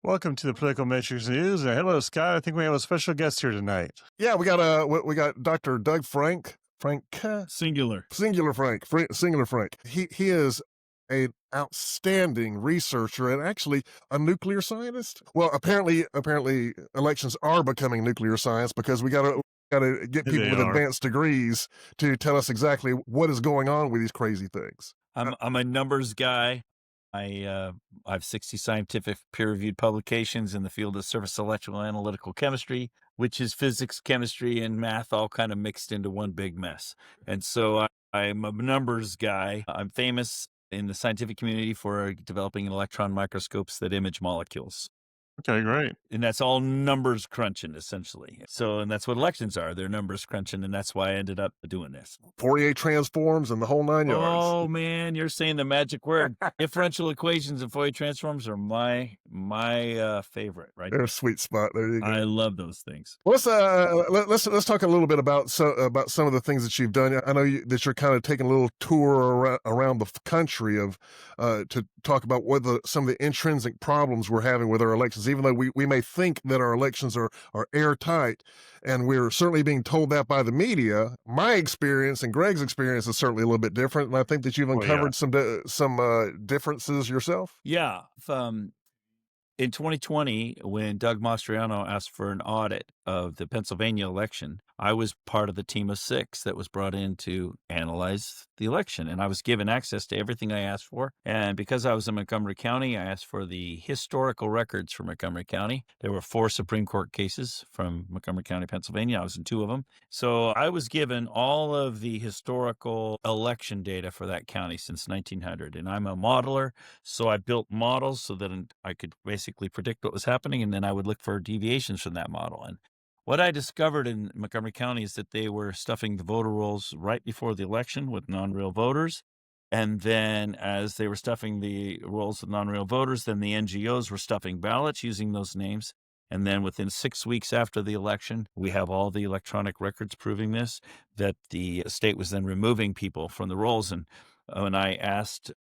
Welcome to the Political Matrix News. Hello, Scott. I think we have a special guest here tonight. Yeah, we got Dr. Doug Frank Singular. Singular Frank. He is an outstanding researcher and actually a nuclear scientist. Well, apparently elections are becoming nuclear science because we gotta get people They with are. advanced degrees to tell us exactly what is going on with these crazy things. I'm a numbers guy. I have 60 scientific peer-reviewed publications in the field of surface electrical analytical chemistry, which is physics, chemistry, and math all kind of mixed into one big mess. And so I'm a numbers guy. I'm famous in the scientific community for developing electron microscopes that image molecules. Okay, great. And that's all numbers crunching, essentially. And that's what elections are. They're numbers crunching, and that's why I ended up doing this. Fourier transforms and the whole nine yards. Oh, man, you're saying the magic word. Differential equations and Fourier transforms are my favorite, right? They're a sweet spot. There you go. I love those things. Well, let's talk a little bit about some of the things that you've done. I know that you're kind of taking a little tour around the country to talk about some of the intrinsic problems we're having with our elections. Even though we may think that our elections are airtight, and we're certainly being told that by the media, my experience and Greg's experience is certainly a little bit different, and I think that you've uncovered some differences yourself. Yeah. In 2020, when Doug Mastriano asked for an audit of the Pennsylvania election, I was part of the team of 6 that was brought in to analyze the election. And I was given access to everything I asked for. And because I was in Montgomery County, I asked for the historical records for Montgomery County. There were 4 Supreme Court cases from Montgomery County, Pennsylvania. I was in 2 of them. So I was given all of the historical election data for that county since 1900. And I'm a modeler, so I built models so that I could basically predict what was happening, and then I would look for deviations from that model. And what I discovered in Montgomery County is that they were stuffing the voter rolls right before the election with non-real voters. And then as they were stuffing the rolls with non-real voters, then the NGOs were stuffing ballots using those names. And then within 6 weeks after the election, we have all the electronic records proving this, that the state was then removing people from the rolls. And when I asked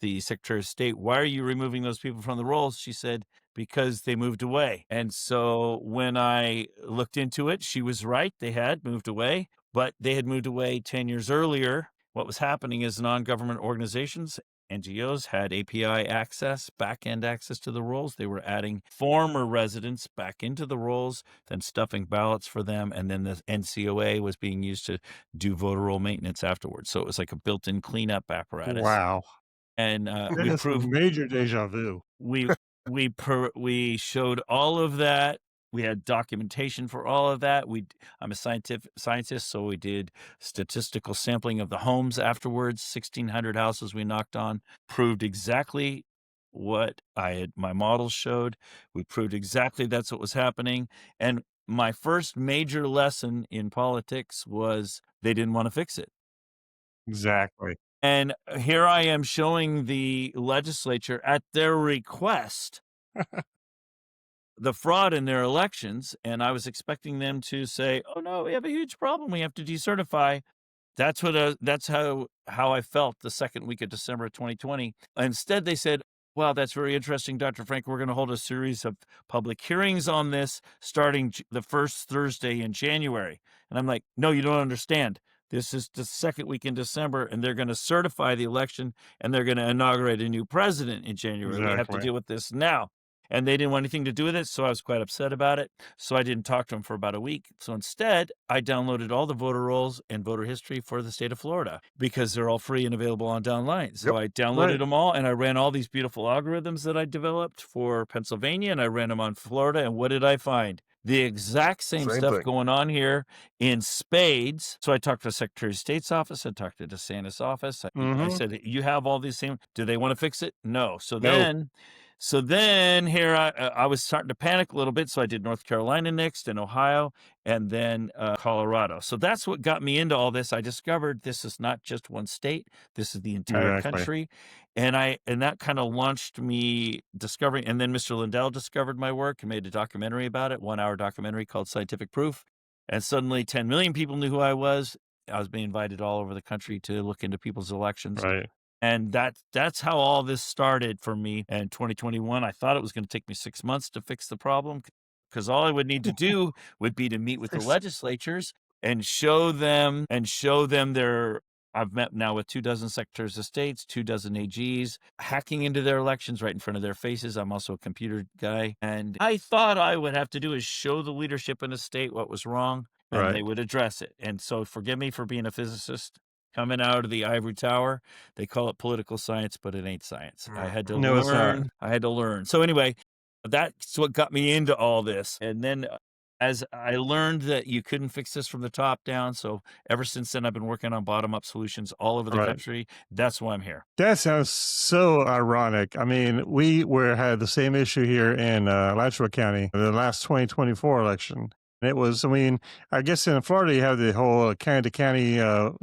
the Secretary of State, why are you removing those people from the rolls? She said, because they moved away. And so when I looked into it, she was right. They had moved away, but they had moved away 10 years earlier. What was happening is non-government organizations, NGOs, had API access, back-end access to the rolls. They were adding former residents back into the rolls, then stuffing ballots for them, and then the NCOA was being used to do voter roll maintenance afterwards. So it was like a built-in cleanup apparatus. Wow. And we proved major deja vu. We showed all of that. We had documentation for all of that. I'm a scientist, so we did statistical sampling of the homes afterwards. 1,600 houses we knocked on, proved exactly what my models showed. We proved exactly that's what was happening. And my first major lesson in politics was they didn't want to fix it. Exactly. And here I am showing the legislature at their request the fraud in their elections, and I was expecting them to say, "Oh no, we have a huge problem. We have to decertify." That's how I felt the second week of December of 2020. Instead, they said, "Wow, that's very interesting, Dr. Frank. We're going to hold a series of public hearings on this starting the first Thursday in January." And I'm like, "No, you don't understand. This is the second week in December, and they're going to certify the election, and they're going to inaugurate a new president in January. We have to deal with this now." And they didn't want anything to do with it, so I was quite upset about it. So I didn't talk to them for about a week. So instead, I downloaded all the voter rolls and voter history for the state of Florida because they're all free and available online. So I downloaded them all, and I ran all these beautiful algorithms that I developed for Pennsylvania, and I ran them on Florida. And what did I find? The exact same stuff thing going on here in spades. So I talked to the Secretary of State's office. I talked to DeSantis' office. I said, you have all these same. Do they want to fix it? No. So then here I was starting to panic a little bit. So I did North Carolina next and Ohio and then Colorado. So that's what got me into all this. I discovered this is not just one state. This is the entire country. And that kind of launched me discovering. And then Mr. Lindell discovered my work and made a documentary about it, 1-hour documentary called Scientific Proof. And suddenly 10 million people knew who I was. I was being invited all over the country to look into people's elections. Right. And that's how all this started for me in 2021. I thought it was going to take me 6 months to fix the problem because all I would need to do would be to meet with the legislatures and show them their I've met now with 24 secretaries of states, 24 AGs, hacking into their elections right in front of their faces. I'm also a computer guy. And I thought I would have to do is show the leadership in the state what was wrong and they Right. would address it. And so forgive me for being a physicist coming out of the ivory tower. They call it political science, but it ain't science. I had to No, it's not. learn. I had to learn. So anyway, that's what got me into all this. And then as I learned that you couldn't fix this from the top down, so ever since then I've been working on bottom up solutions all over the Right. country. That's why I'm here. That sounds so ironic. I mean, we had the same issue here in Alachua County, the last 2024 election. And it was, I mean, I guess in Florida you have the whole county to county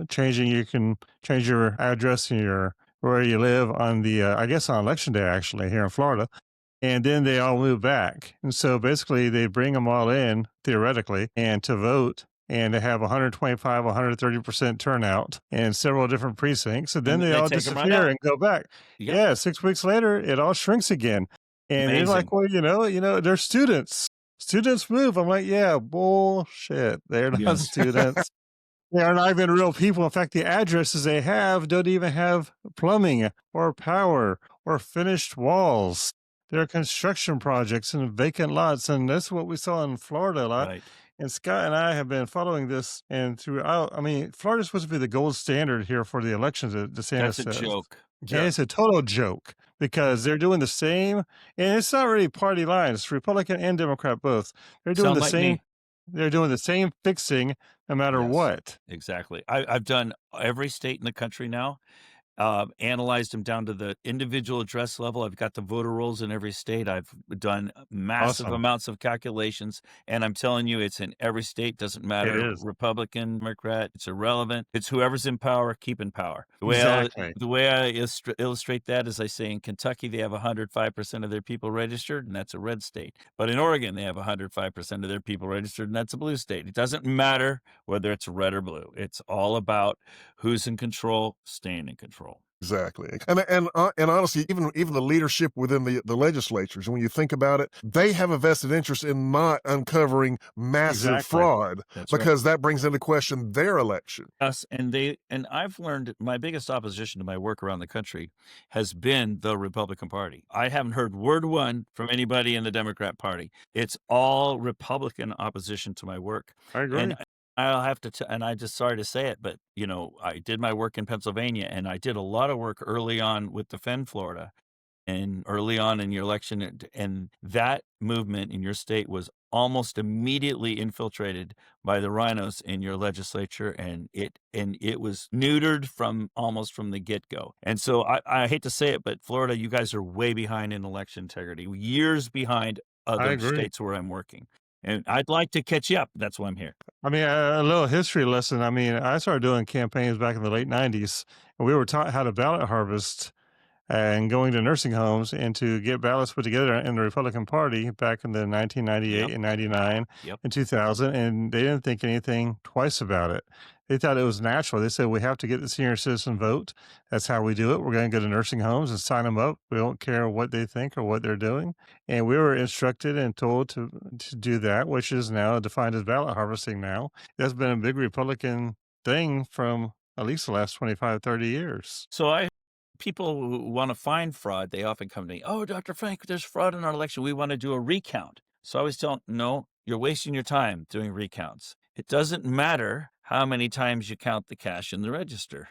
changing. You can change your address and your where you live on the, I guess on election day actually here in Florida. And then they all move back. And so basically they bring them all in theoretically and to vote. And they have 125, 130% turnout in several different precincts. And then And they they all take 'em right disappear out. and go back. Yep. Yeah, 6 weeks later, it all shrinks again. And they're Amazing. like, well, they're students. Students move. I'm like, yeah, bullshit. They're not Yeah. students. They are not even real people. In fact, the addresses they have don't even have plumbing or power or finished walls. They're construction projects and vacant lots. And that's what we saw in Florida a lot. Right. And Scott and I have been following this, and throughout, I mean, Florida's supposed to be the gold standard here for the elections, DeSantis That's a says. joke. And it's a total joke because they're doing the same, and it's not really party lines, it's Republican and Democrat both. They're doing Sound the like same. me. They're doing the same fixing no matter Yes. what. Exactly. I've done every state in the country now. Analyzed them down to the individual address level. I've got the voter rolls in every state. I've done massive Awesome. amounts of calculations, and I'm telling you, it's in every state. Doesn't matter, is. Republican, Democrat. It's irrelevant. It's whoever's in power, keep in power. Exactly. The way I illustrate that is I say in Kentucky they have 105% of their people registered, and that's a red state. But in Oregon they have 105% of their people registered, and that's a blue state. It doesn't matter whether it's red or blue. It's all about who's in control, staying in control. Exactly. And honestly, even the leadership within the legislatures, when you think about it, they have a vested interest in not uncovering massive Exactly. fraud That's right. because that brings into question their election. Yes, and I've learned my biggest opposition to my work around the country has been the Republican Party. I haven't heard word one from anybody in the Democrat Party. It's all Republican opposition to my work. I agree. And I'll have to, and I'm just sorry to say it, but I did my work in Pennsylvania, and I did a lot of work early on with Defend Florida, and early on in your election, and that movement in your state was almost immediately infiltrated by the rhinos in your legislature, and it was neutered from the get-go. And so I hate to say it, but Florida, you guys are way behind in election integrity, years behind other agree. states where I'm working. And I'd like to catch you up. That's why I'm here. I mean, a little history lesson. I mean, I started doing campaigns back in the late 90s, and we were taught how to ballot harvest and going to nursing homes and to get ballots put together in the Republican Party back in the 1998 Yep. and 99 Yep. and 2000. And they didn't think anything twice about it. They thought it was natural. They said, we have to get the senior citizen vote. That's how we do it. We're going to go to nursing homes and sign them up. We don't care what they think or what they're doing. And we were instructed and told to do that, which is now defined as ballot harvesting now. That's been a big Republican thing from at least the last 25, 30 years. So people who want to find fraud, they often come to me, oh, Dr. Frank, there's fraud in our election. We want to do a recount. So I always tell them, no, you're wasting your time doing recounts. It doesn't matter how many times you count the cash in the register.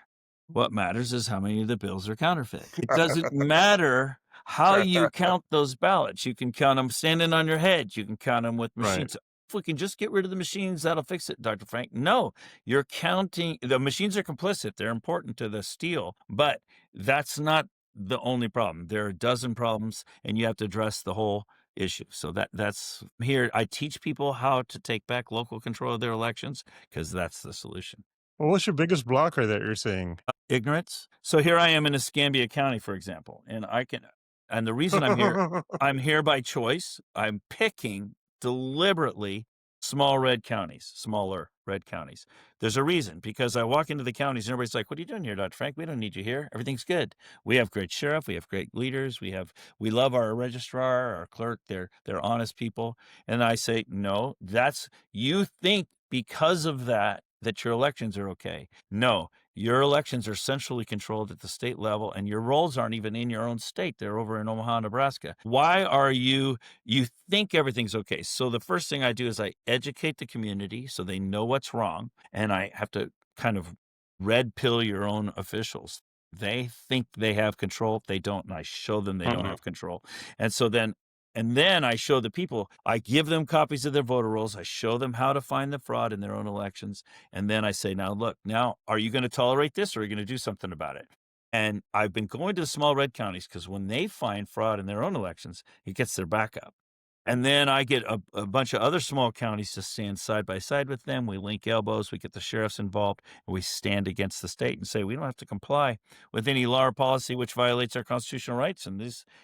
What matters is how many of the bills are counterfeit. It doesn't matter how you count those ballots. You can count them standing on your head. You can count them with machines. If we can just get rid of the machines, that'll fix it, Dr. Frank. No, you're counting. The machines are complicit. They're important to the steal, but that's not the only problem. There are a dozen problems, and you have to address the whole issue. So that's here. I teach people how to take back local control of their elections because that's the solution. Well, what's your biggest blocker that you're seeing? Ignorance. So here I am in Escambia County, for example, and the reason I'm here by choice. I'm picking deliberately small red counties, smaller red counties. There's a reason, because I walk into the counties and everybody's like, "What are you doing here, Dr. Frank? We don't need you here. Everything's good. We have great sheriff. We have great leaders. We love our registrar, our clerk. They're honest people." And I say, "No, you think because of that your elections are okay. No, your elections are centrally controlled at the state level, and your rolls aren't even in your own state. They're over in Omaha, Nebraska. Why are you think everything's okay?" So the first thing I do is I educate the community so they know what's wrong, and I have to kind of red pill your own officials. They think they have control. They don't, and I show them they don't have control. And then I show the people, I give them copies of their voter rolls. I show them how to find the fraud in their own elections. And then I say, now, look, are you going to tolerate this, or are you going to do something about it? And I've been going to the small red counties because when they find fraud in their own elections, it gets their back up. And then I get a bunch of other small counties to stand side by side with them. We link elbows. We get the sheriffs involved. And we stand against the state and say, we don't have to comply with any law or policy which violates our constitutional rights. And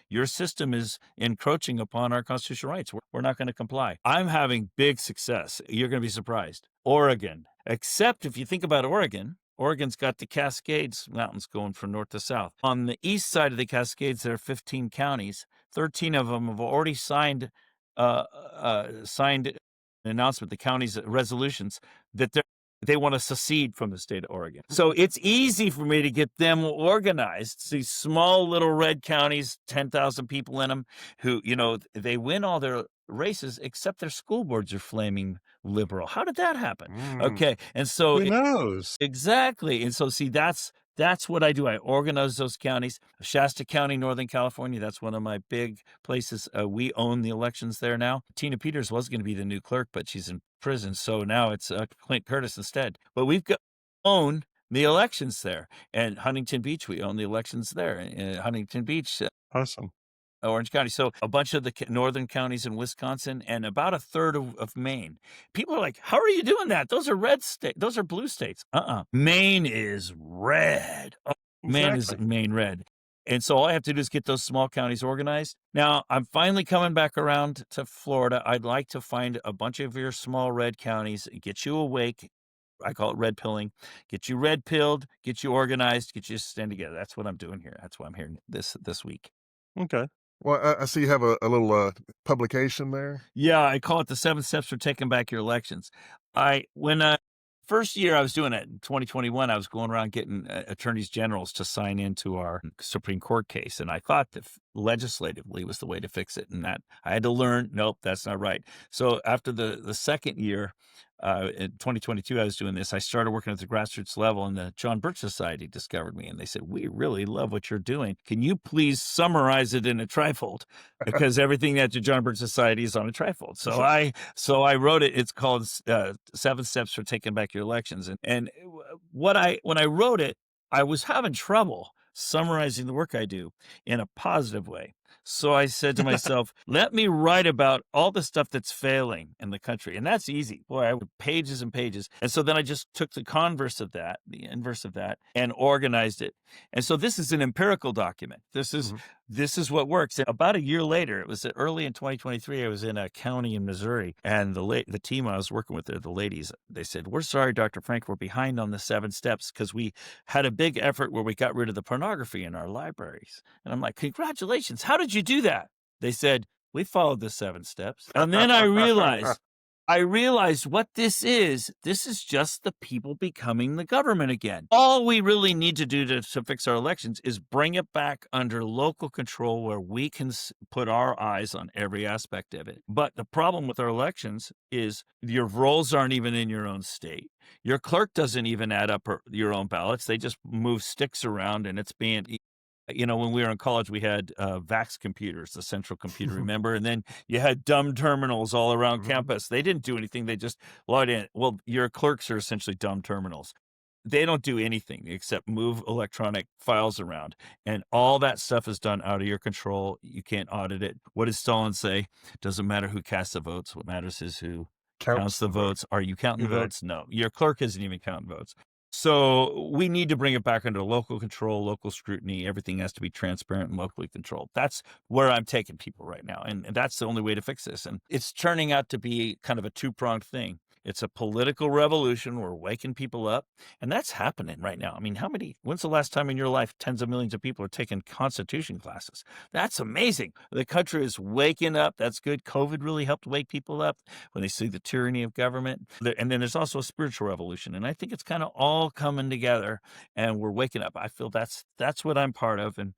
your system is encroaching upon our constitutional rights. We're not going to comply. I'm having big success. You're going to be surprised. Oregon, except if you think about Oregon's got the Cascades Mountains going from north to south. On the east side of the Cascades, there are 15 counties. 13 of them have already signed an announcement, the county's resolutions, that they want to secede from the state of Oregon. So it's easy for me to get them organized. These small little red counties, 10,000 people in them, who, they win all their races, except their school boards are flaming liberal. How did that happen? Okay. And so Who knows? exactly. And so, see, that's what I do. I organize those counties. Shasta County, Northern California, that's one of my big places. We own the elections there now. Tina Peters was going to be the new clerk, but she's in prison. So now it's Clint Curtis instead. But own the elections there. And Huntington Beach, we own the elections there. Huntington Beach, Awesome. Orange County. So a bunch of the northern counties in Wisconsin and about a third of Maine. People are like, how are you doing that? Those are red states. Those are blue states. Maine is red. Oh, Maine red. And so all I have to do is get those small counties organized. Now, I'm finally coming back around to Florida. I'd like to find a bunch of your small red counties, get you awake. I call it red pilling. Get you red pilled, get you organized, get you to stand together. That's what I'm doing here. That's why I'm here this week. Okay. Well, I see you have a little publication there. Yeah, I call it the 7 Steps for Taking Back Your Elections. When first year I was doing it in 2021, I was going around getting attorneys generals to sign into our Supreme Court case, and I thought that legislatively was the way to fix it, and that I had to learn, nope, that's not right. So after the second year, in 2022, I was doing this. I started working at the grassroots level, and the John Birch Society discovered me, and they said, "We really love what you're doing. Can you please summarize it in a trifold?" Because everything at the John Birch Society is on a trifold. So I wrote it. It's called 7 Steps for Taking Back Your Elections. And when I wrote it, I was having trouble summarizing the work I do in a positive way. So I said to myself, let me write about all the stuff that's failing in the country. And that's easy. Boy, I would pages and pages. And so then I just took the inverse of that, and organized it. And so this is an empirical document. This is what works. And about a year later, it was early in 2023, I was in a county in Missouri, and the team I was working with there, the ladies, they said, "We're sorry, Dr. Frank, we're behind on the 7 steps because we had a big effort where we got rid of the pornography in our libraries." And I'm like, "Congratulations. How did you do that?" They said, "We followed the 7 steps." And then I realized what this is. This is just the people becoming the government again. All we really need to do to fix our elections is bring it back under local control where we can put our eyes on every aspect of it. But the problem with our elections is your rolls aren't even in your own state. Your clerk doesn't even add up your own ballots. They just move sticks around, and it's being... when we were in college, we had VAX computers, the central computer, remember? And then you had dumb terminals all around campus. They didn't do anything. They just logged in. Well, your clerks are essentially dumb terminals. They don't do anything except move electronic files around. And all that stuff is done out of your control. You can't audit it. What does Stalin say? Doesn't matter who casts the votes. What matters is who counts the votes. Are you counting votes? No. Your clerk isn't even counting votes. So we need to bring it back under local control, local scrutiny. Everything has to be transparent and locally controlled. That's where I'm taking people right now. And that's the only way to fix this. And it's turning out to be kind of a two-pronged thing. It's a political revolution. We're waking people up. And that's happening right now. I mean, when's the last time in your life tens of millions of people are taking Constitution classes? That's amazing. The country is waking up. That's good. COVID really helped wake people up when they see the tyranny of government. And then there's also a spiritual revolution. And I think it's kind of all coming together and we're waking up. I feel that's what I'm part of. And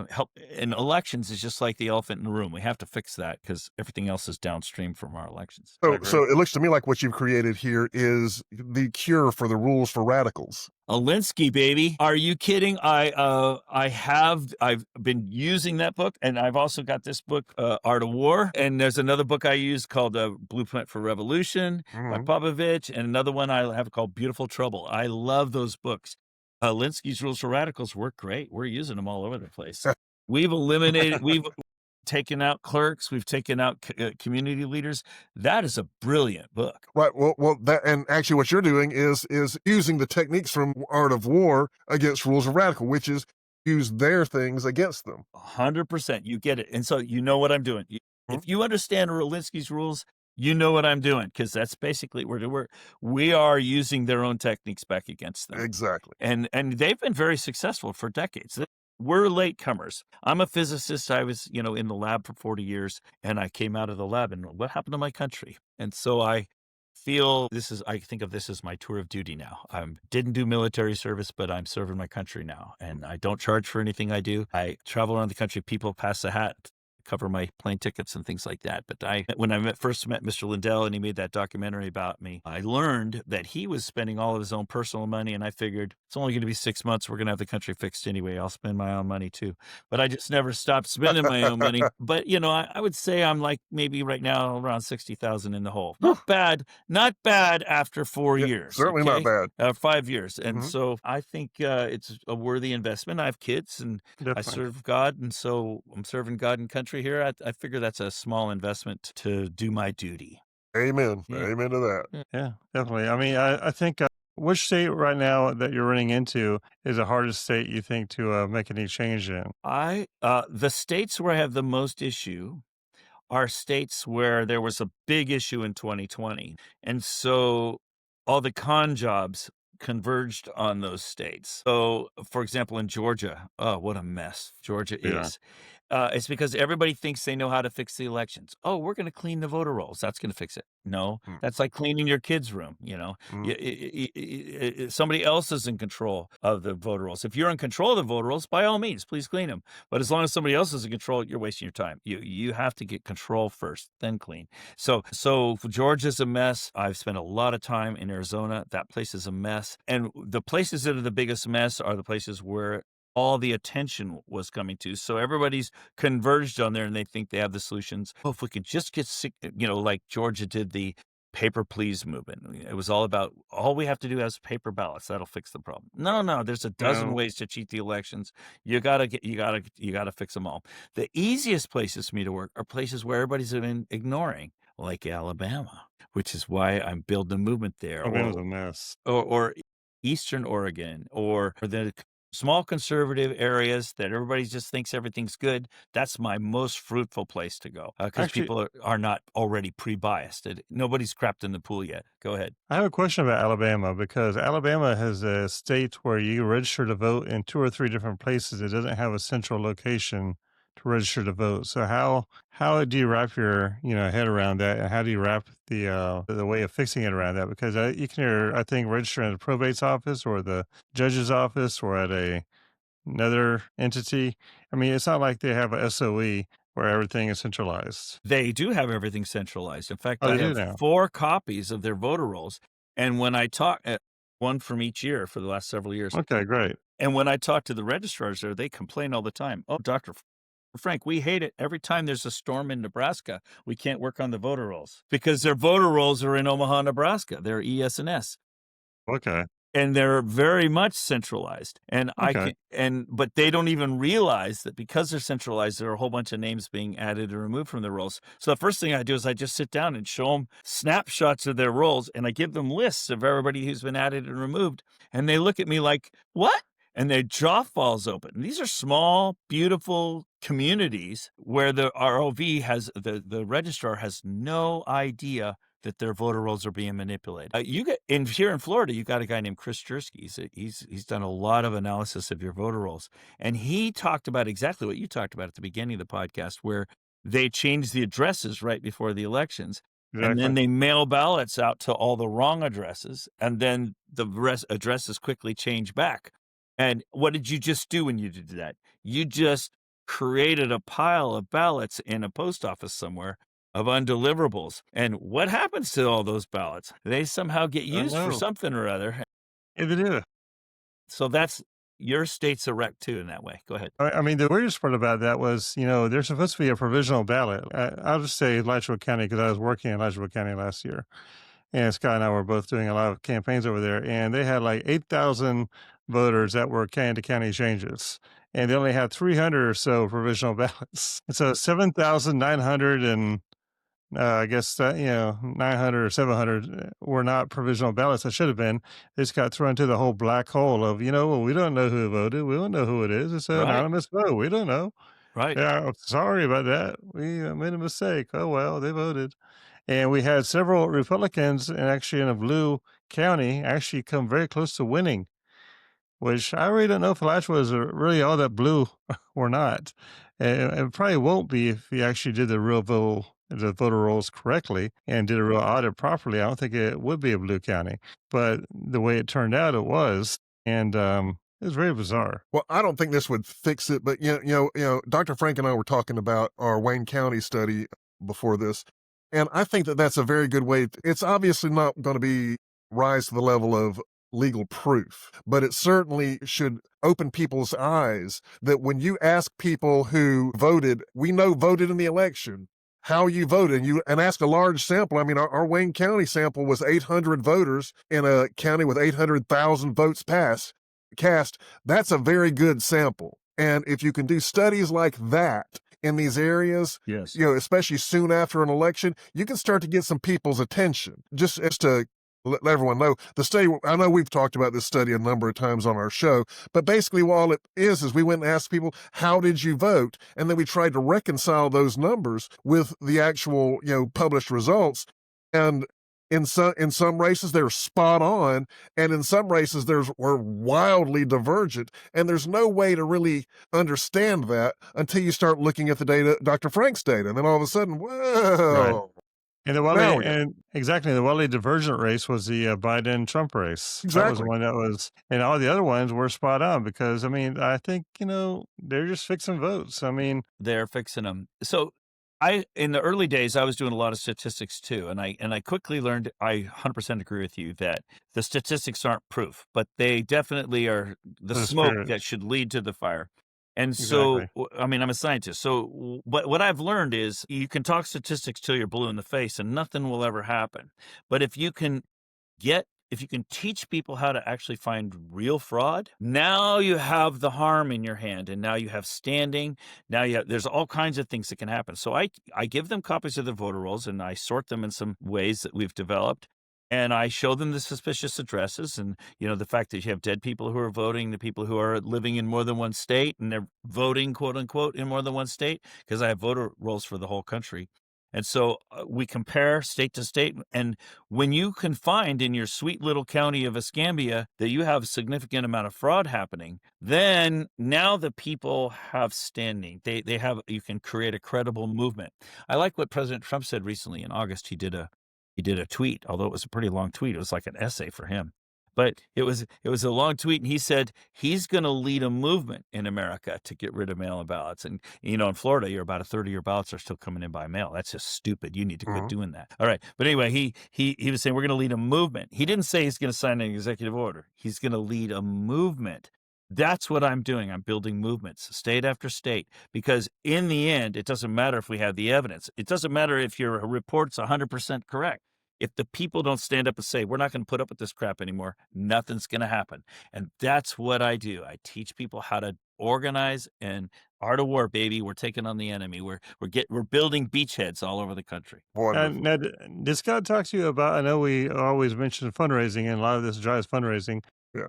help in elections is just like the elephant in the room. We have to fix that because everything else is downstream from our elections. So it looks to me like what you've created here is the cure for the rules for radicals. Alinsky, baby. Are you kidding? I've been using that book, and I've also got this book, Art of War. And there's another book I use called Blueprint for Revolution by Popovich, and another one I have called Beautiful Trouble. I love those books. Alinsky's Rules for Radicals work great. We're using them all over the place. We've taken out clerks. We've taken out community leaders. That is a brilliant book. Right. Well, that, and actually what you're doing is using the techniques from Art of War against Rules of Radical, which is use their things against them. 100%. You get it. And so you know what I'm doing. If you understand Alinsky's rules, you know what I'm doing, because that's basically we are using their own techniques back against them. Exactly. And they've been very successful for decades. We're latecomers. I'm a physicist. I was, in the lab for 40 years, and I came out of the lab, and what happened to my country? And so I think of this as my tour of duty now. I didn't do military service, but I'm serving my country now, and I don't charge for anything I do. I travel around the country. People pass the hat, cover my plane tickets and things like that. But when I first met Mr. Lindell and he made that documentary about me, I learned that he was spending all of his own personal money, and I figured it's only going to be 6 months. We're going to have the country fixed anyway. I'll spend my own money too. But I just never stopped spending my own money. But I would say I'm like maybe right now around 60,000 in the hole. Not bad after 4 years. Certainly not bad. 5 years. And so I think it's a worthy investment. I have kids and I serve God, and so I'm serving God and country here. I figure that's a small investment to do my duty. Amen. Yeah. Amen to that. Yeah, definitely. I mean, I think which state right now that you're running into is the hardest state you think to make any change in? The states where I have the most issue are states where there was a big issue in 2020. And so all the con jobs converged on those states. So, for example, in Georgia, oh, what a mess Georgia is. It's because everybody thinks they know how to fix the elections. Oh, we're going to clean the voter rolls. That's going to fix it. No, that's like cleaning your kid's room. Somebody else is in control of the voter rolls. If you're in control of the voter rolls, by all means, please clean them. But as long as somebody else is in control, you're wasting your time. You have to get control first, then clean. So Georgia's a mess. I've spent a lot of time in Arizona. That place is a mess. And the places that are the biggest mess are the places where all the attention was coming to. So everybody's converged on there and they think they have the solutions. Oh, if we could just get sick, like Georgia did the paper please movement. It was all about, all we have to do is paper ballots. That'll fix the problem. No, there's a dozen ways to cheat the elections. You gotta fix them all. The easiest places for me to work are places where everybody's been ignoring, like Alabama, which is why I'm building a movement there. Alabama's a mess. Or Eastern Oregon, or the small conservative areas that everybody just thinks everything's good. That's my most fruitful place to go because people are not already pre-biased. Nobody's crapped in the pool yet. Go ahead. I have a question about Alabama, because Alabama has a state where you register to vote in 2 or 3 different places. It doesn't have a central location to register to vote. So how do you wrap your head around that, and how do you wrap the way of fixing it around that? Because you can I think register at the probate's office or the judge's office or at another entity. I mean, it's not like they have a SOE where everything is centralized. They do have everything centralized. In fact, Oh, I they do have now. 4 copies of their voter rolls, and when I talk, one from each year for the last several years. Okay, great. And when I talk to the registrars there, they complain all the time. Oh, Dr. Frank, we hate it. Every time there's a storm in Nebraska, we can't work on the voter rolls because their voter rolls are in Omaha, Nebraska. They're ES&S. Okay. And they're very much centralized. And but they don't even realize that because they're centralized, there are a whole bunch of names being added and removed from their rolls. So the first thing I do is I just sit down and show them snapshots of their rolls, and I give them lists of everybody who's been added and removed. And they look at me like, what? And their jaw falls open. And these are small, beautiful communities where the ROV has, the registrar has no idea that their voter rolls are being manipulated. Here in Florida, you got a guy named Chris Jersky. He's done a lot of analysis of your voter rolls, and he talked about exactly what you talked about at the beginning of the podcast, where they change the addresses right before the elections, and then Exactly. they mail ballots out to all the wrong addresses, and then the addresses quickly change back. And what did you just do when you did that? You just created a pile of ballots in a post office somewhere of undeliverables. And what happens to all those ballots? They somehow get I used for know. something or other. Yeah, they do. So that's your state's a wreck too in that way. Go ahead. I mean, the weirdest part about that was, there's supposed to be a provisional ballot. I'll just say Alachua County because I was working in Alachua County last year. And Scott and I were both doing a lot of campaigns over there. And they had like 8,000 voters that were county to county changes. And they only had 300 or so provisional ballots. And so 7,900 and I guess that, 900 or 700 were not provisional ballots that should have been. They just got thrown into the whole black hole of, well, we don't know who voted. We don't know who it is. It's an Right. anonymous vote. We don't know. Right. Yeah, sorry about that. We made a mistake. Oh, well, they voted. And we had several Republicans, and actually in a blue county, actually come very close to winning, which I really don't know if Alachua was really all that blue or not. And it probably won't be if he actually did the voter rolls correctly and did a real audit properly. I don't think it would be a blue county, but the way it turned out, it was. And it was very bizarre. Well, I don't think this would fix it, but Dr. Frank and I were talking about our Wayne County study before this, and I think that that's a very good way. It's obviously not going to be rise to the level of legal proof, but it certainly should open people's eyes that when you ask people who voted, we know voted in the election, how you voted, and ask a large sample. I mean, our Wayne County sample was 800 voters in a county with 800,000 votes cast. That's a very good sample. And if you can do studies like that in these areas, Yes. especially soon after an election, you can start to get some people's attention. Just as to let everyone know, the study, I know we've talked about this study a number of times on our show, but basically all it is we went and asked people, how did you vote? And then we tried to reconcile those numbers with the actual, published results. And in some races, they're spot on, and in some races, we're wildly divergent, and there's no way to really understand that until you start looking at the data, Dr. Frank's data, and then all of a sudden, Right. whoa. And the wildly divergent race was the Biden Trump race. That was the Exactly. one that was, and all the other ones were spot on because, I mean, I think, they're just fixing votes. I mean, They're fixing them. So in the early days, I was doing a lot of statistics too. And I quickly learned, I 100% agree with you that the statistics aren't proof, but they definitely are the the smoke spirit. that should lead to the fire. And so, Exactly. I mean, I'm a scientist. So what I've learned is you can talk statistics till you're blue in the face and nothing will ever happen. But if you can teach people how to actually find real fraud, now you have the harm in your hand, and now you have standing. There's all kinds of things that can happen. So I give them copies of the voter rolls, and I sort them in some ways that we've developed. And I show them the suspicious addresses and, the fact that you have dead people who are voting, the people who are living in more than one state, and they're voting, quote unquote, in more than one state, because I have voter rolls for the whole country. And so we compare state to state. And when you can find in your sweet little county of Escambia that you have a significant amount of fraud happening, then now the people have standing. You can create a credible movement. I like what President Trump said recently in August. He did a tweet, although it was a pretty long tweet. It was like an essay for him. But it was a long tweet, and he said he's going to lead a movement in America to get rid of mail-in ballots. And, in Florida, you're about a third of your ballots are still coming in by mail. That's just stupid. You need to quit doing that. All right. But anyway, he was saying we're going to lead a movement. He didn't say he's going to sign an executive order. He's going to lead a movement. That's what I'm doing. I'm building movements, state after state, because in the end, it doesn't matter if we have the evidence. It doesn't matter if your report's 100% correct. If the people don't stand up and say, we're not going to put up with this crap anymore, nothing's going to happen. And that's what I do. I teach people how to organize, and art of war, baby. We're taking on the enemy. We're building beachheads all over the country. Wonderful. And now, did Scott talk to you about, I know we always mention fundraising, and a lot of this drives fundraising. Yeah.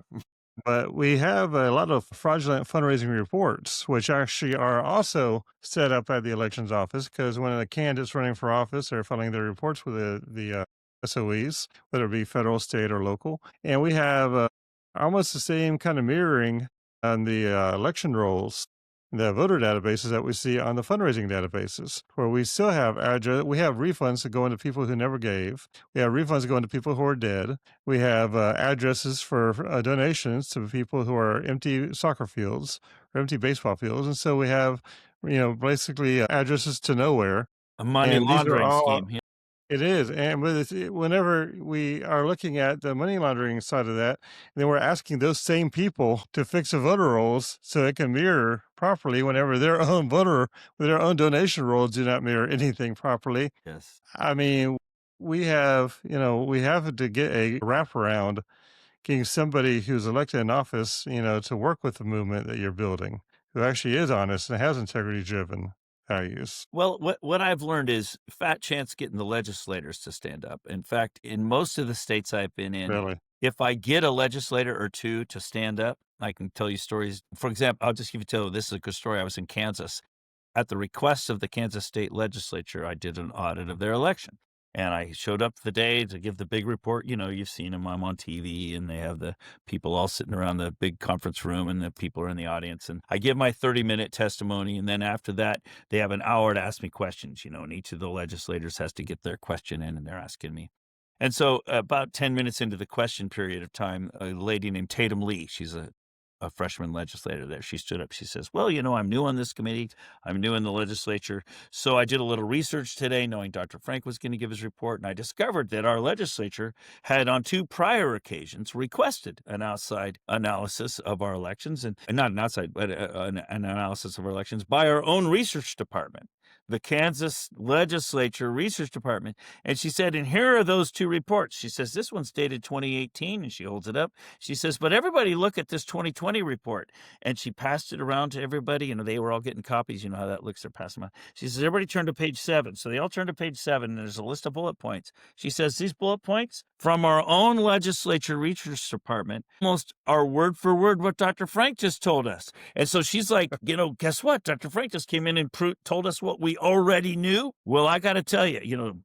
But we have a lot of fraudulent fundraising reports, which actually are also set up at the elections office, because when the candidates running for office are filing their reports with the SOEs, whether it be federal, state, or local. And we have almost the same kind of mirroring on the election rolls, the voter databases that we see on the fundraising databases, where we still have address. We have refunds that go into people who never gave. We have refunds that go into people who are dead. We have addresses for donations to people who are empty soccer fields or empty baseball fields. And so we have, basically addresses to nowhere. A money And these are laundering all scheme. Yeah. it is, and whenever we are looking at the money laundering side of that, then we're asking those same people to fix the voter rolls so it can mirror properly whenever their own donation rolls do not mirror anything properly. Yes. I mean, we have to get a wraparound getting somebody who's elected in office, to work with the movement that you're building, who actually is honest and has integrity-driven values. Well, what I've learned is fat chance getting the legislators to stand up. In fact, in most of the states I've been in, Really, if I get a legislator or two to stand up, I can tell you stories. For example, I'll just give you this is a good story. I was in Kansas. At the request of the Kansas State Legislature, I did an audit of their election. And I showed up the day to give the big report. You've seen them. I'm on TV, and they have the people all sitting around the big conference room, and the people are in the audience. And I give my 30-minute testimony, and then after that, they have an hour to ask me questions, and each of the legislators has to get their question in, and they're asking me. And so about 10 minutes into the question period of time, a lady named Tatum Lee, she's a freshman legislator there. She stood up. She says, well, I'm new on this committee. I'm new in the legislature. So I did a little research today, knowing Dr. Frank was going to give his report. And I discovered that our legislature had on 2 prior occasions requested an outside analysis of our elections, and not an outside, but an analysis of our elections by our own research department, the Kansas Legislature Research Department. And she said, and here are those 2 reports. She says, this one's dated 2018, and she holds it up. She says, but everybody look at this 2020 report. And she passed it around to everybody. They were all getting copies. You know how that looks. They're passing them out. She says, everybody turn to page 7. So they all turned to page 7, and there's a list of bullet points. She says, these bullet points from our own Legislature Research Department almost are word for word what Dr. Frank just told us. And so she's like, guess what? Dr. Frank just came in and told us what we already knew. Well, I got to tell you,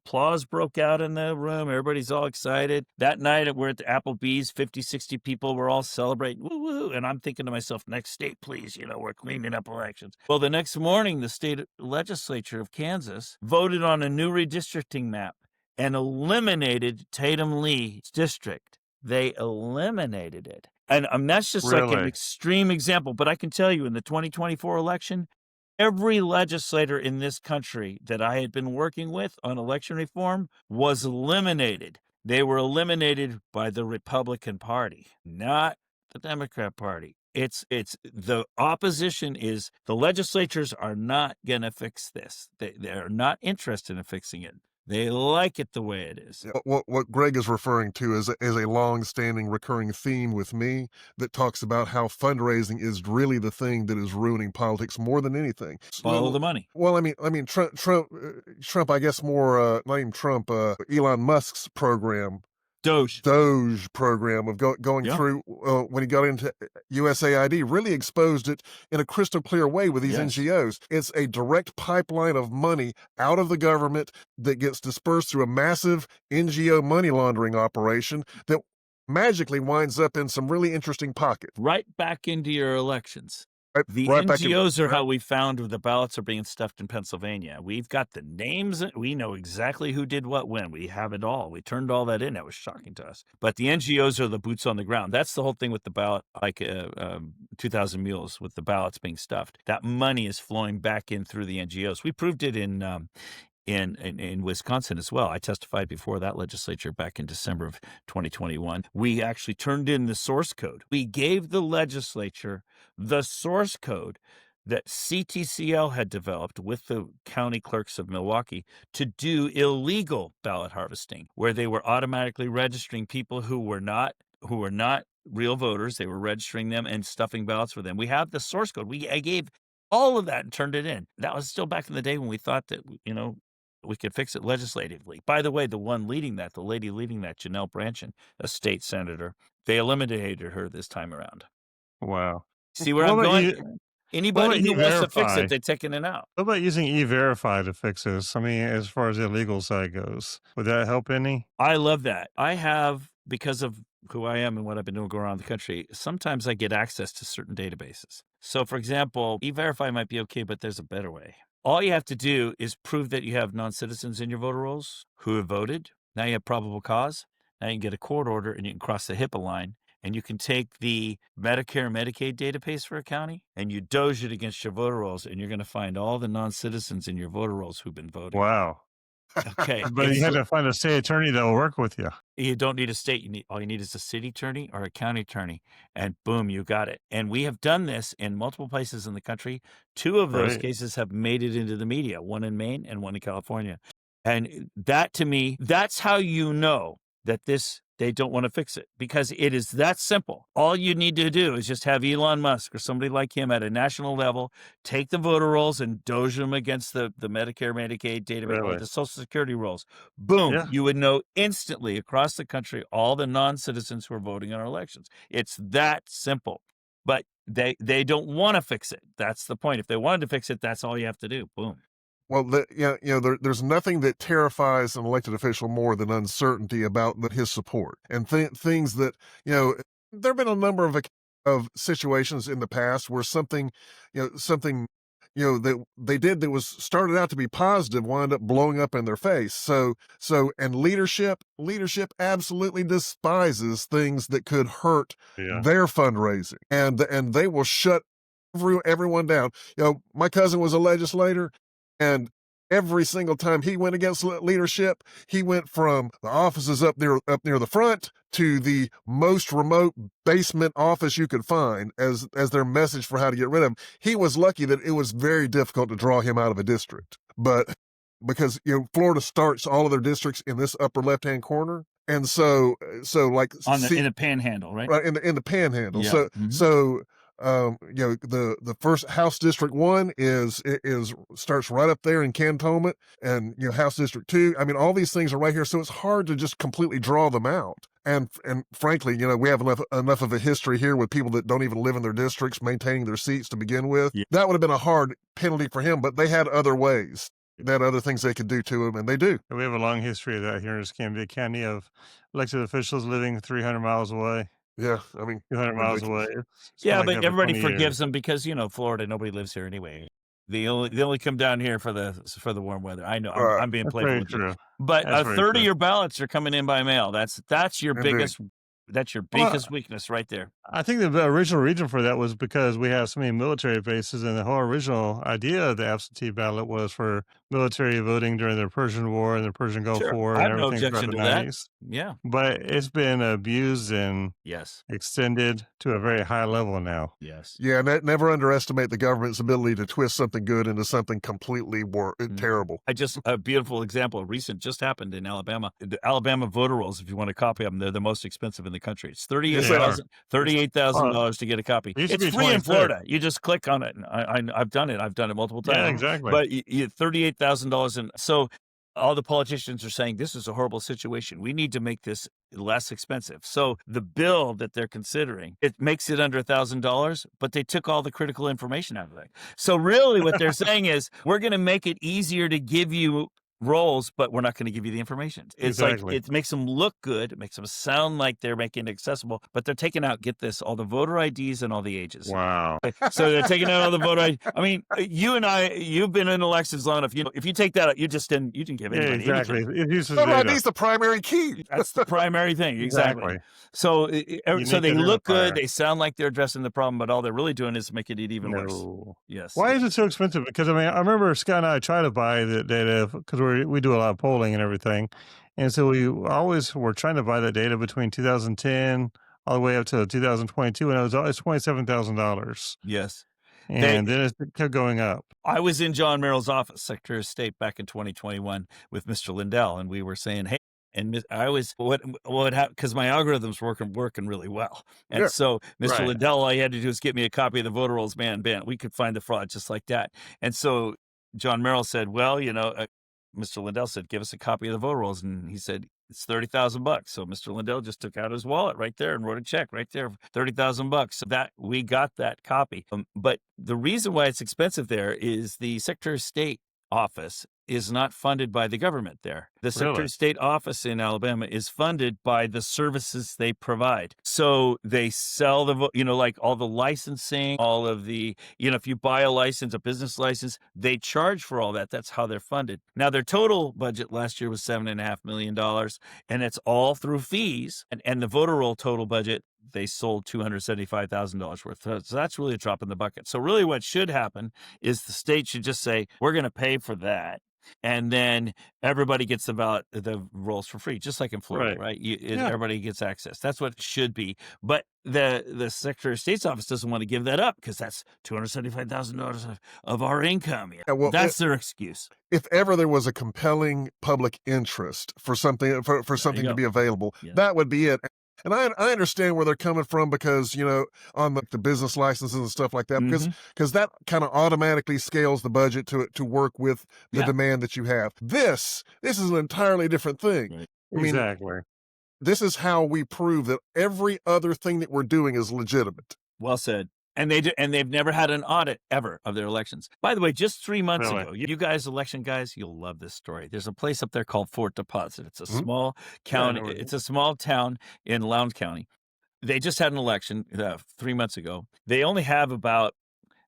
applause broke out in the room. Everybody's all excited. That night, we're at the Applebee's, 50, 60 people were all celebrating. Woo, woo. And I'm thinking to myself, next state, please, we're cleaning up elections. Well, the next morning, the state legislature of Kansas voted on a new redistricting map and eliminated Tatum Lee's district. They eliminated it. And that's just like an really. extreme example. But I can tell you, in the 2024 election, every legislator in this country that I had been working with on election reform was eliminated. They were eliminated by the Republican Party, not the Democrat Party. It's the opposition is the legislatures are not going to fix this. They're not interested in fixing it. They like it the way it is. What Greg is referring to is a long-standing recurring theme with me that talks about how fundraising is really the thing that is ruining politics more than anything. Follow the money. Well, I mean, Trump. I guess more not even Trump. Elon Musk's program. Doge program of going Yeah. through when he got into USAID really exposed it in a crystal clear way with these Yes. NGOs. It's a direct pipeline of money out of the government that gets dispersed through a massive NGO money laundering operation that magically winds up in some really interesting pockets. Right back into your elections. The Right back in- NGOs are how we found the ballots are being stuffed in Pennsylvania. We've got the names. We know exactly who did what when. We have it all. We turned all that in. That was shocking to us. But the NGOs are the boots on the ground. That's the whole thing with the ballot, like 2,000 Mules with the ballots being stuffed. That money is flowing back in through the NGOs. We proved it in Wisconsin as well. I testified before that legislature back in December of 2021. We actually turned in the source code. We gave the legislature the source code that CTCL had developed with the county clerks of Milwaukee to do illegal ballot harvesting, where they were automatically registering people who were not real voters. They were registering them and stuffing ballots for them. We have the source code. I gave all of that and turned it in. That was still back in the day when we thought that, we could fix it legislatively. By the way, the lady leading that, Janelle Brandtjen, a state senator, they eliminated her this time around. Wow. See where What I'm about going? you? Anybody who wants to fix E-Verify? it, they're taking it out. What about using E-Verify to fix this? I mean, as far as the illegal side goes, would that help any? I love that. I have, because of who I am and what I've been doing going around the country, sometimes I get access to certain databases. So, for example, E-Verify might be okay, but there's a better way. All you have to do is prove that you have non-citizens in your voter rolls who have voted. Now you have probable cause. Now you can get a court order and you can cross the HIPAA line. And you can take the Medicare and Medicaid database for a county and you doge it against your voter rolls, and you're going to find all the non-citizens in your voter rolls who've been voting. Wow. Okay. But you had to find a state attorney that will work with you. You don't need a state. All you need is a city attorney or a county attorney, and boom, you got it. And we have done this in multiple places in the country. 2 of those Right. cases have made it into the media, one in Maine and one in California. And that, to me, that's how you know that they don't want to fix it, because it is that simple. All you need to do is just have Elon Musk or somebody like him at a national level take the voter rolls and doge them against the Medicare, Medicaid database, or Really? the Social Security rolls. Boom, Yeah. you would know instantly across the country all the non-citizens who are voting in our elections. It's that simple. But they don't want to fix it. That's the point. If they wanted to fix it, that's all you have to do. Boom. Well, there's nothing that terrifies an elected official more than uncertainty about his support and things that, there have been a number of situations in the past where something that they did that was started out to be positive wound up blowing up in their face. And leadership absolutely despises things that could hurt Yeah. their fundraising, and they will shut everyone down. My cousin was a legislator, and every single time he went against leadership, he went from the offices up near the front to the most remote basement office you could find as their message for how to get rid of him. He was lucky that it was very difficult to draw him out of a district, but because Florida starts all of their districts in this upper left-hand corner, and so like in the panhandle, right? Right, in the panhandle. Yeah. The first House District 1 starts right up there in Cantonment, and House District 2. I mean, all these things are right here, so it's hard to just completely draw them out. And frankly, we have enough of a history here with people that don't even live in their districts maintaining their seats to begin with. Yeah. That would have been a hard penalty for him, but they had other ways. They had other things they could do to him, and they do. We have a long history of that here in Escambia County of elected officials living 300 miles away, Yeah, I mean, 200 miles away. ridiculous. It's been Yeah, like but that for everybody 20 forgives years. them because Florida, nobody lives here anyway. They only come down here for the warm weather. I know Right. I'm being That's playful very with you, true. but That's a very third of true. your ballots are coming in by mail. That's your Indeed. biggest weakness right there. I think the original reason for that was because we have so many military bases, and the whole original idea of the absentee ballot was for military voting during the Persian War and the Persian Gulf Sure, War I and have no everything throughout objection the to that. 90s. Yeah. But it's been abused and Yes. extended to a very high level now. Yes. Yeah, never underestimate the government's ability to twist something good into something completely terrible. A beautiful example, recent just happened in Alabama. The Alabama voter rolls, if you want a copy of them, they're the most expensive in the country. It's Yes, they are. $38,000 to get a copy. It used to It's be free in 26. Florida. You just click on it. And I've done it. I've done it multiple times. Yeah, exactly. But $38,000, and so all the politicians are saying this is a horrible situation. We need to make this less expensive. So the bill that they're considering, it makes it under $1,000, but they took all the critical information out of it. So really what they're saying is we're going to make it easier to give you rolls, but we're not going to give you the information. It's Exactly. like it makes them look good. It makes them sound like they're making it accessible, but they're taking out, get this, all the voter IDs and all the ages. Wow. So they're taking out all the voter ID. I mean, you and I, you've been in elections long enough. If you take that out, you didn't give Yeah, anybody exactly. anything. It uses Voter data. ID is the primary key. That's the primary thing. Exactly. So Unique they look good. identifier. They sound like they're addressing the problem, but all they're really doing is making it even worse. No. Yes. Why is it so expensive? Because I remember Scott and I tried to buy the data because we do a lot of polling and everything, and so we always were trying to buy that data between 2010 all the way up to 2022, and it was always $27,000, Yes. and then it kept going up. I was in John Merrill's office, Secretary of State, back in 2021 with Mr. Lindell, and we were saying, hey, and I was what happened, because my algorithms working really well, and Yeah. so Mr. Right. Lindell, all he had to do was get me a copy of the voter rolls. Man, we could find the fraud just like that. And so John Merrill said, well, Mr. Lindell said, give us a copy of the voter rolls, and he said, It's $30,000. So Mr. Lindell just took out his wallet right there and wrote a check right there, $30,000. So that we got that copy. But the reason why it's expensive there is the Secretary of State office is not funded by the government there. The Secretary Really? of State office in Alabama is funded by the services they provide. So they sell like all the licensing, all of the, if you buy a license, a business license, they charge for all that. That's how they're funded. Now, their total budget last year was $7.5 million, and it's all through fees. And the voter roll total budget, they sold $275,000 worth. So that's really a drop in the bucket. So really what should happen is the state should just say, we're going to pay for that. And then everybody gets the rolls for free, just like in Florida, right? Yeah. Everybody gets access. That's what it should be. But the Secretary of State's office doesn't want to give that up because that's $275,000 of our income. Yeah, well, that's their excuse. If ever there was a compelling public interest for something something to be available, that would be it. And I understand where they're coming from because, on the business licenses and stuff like that, because that kind of automatically scales the budget to work with the demand that you have. This is an entirely different thing. Right. I mean, Exactly. this is how we prove that every other thing that we're doing is legitimate. Well said. And they've never had an audit ever of their elections. By the way, just 3 months ago, you guys, election guys, you'll love this story. There's a place up there called Fort Deposit. It's a small county. It's a small town in Lowndes County. They just had an election 3 months ago. They only have about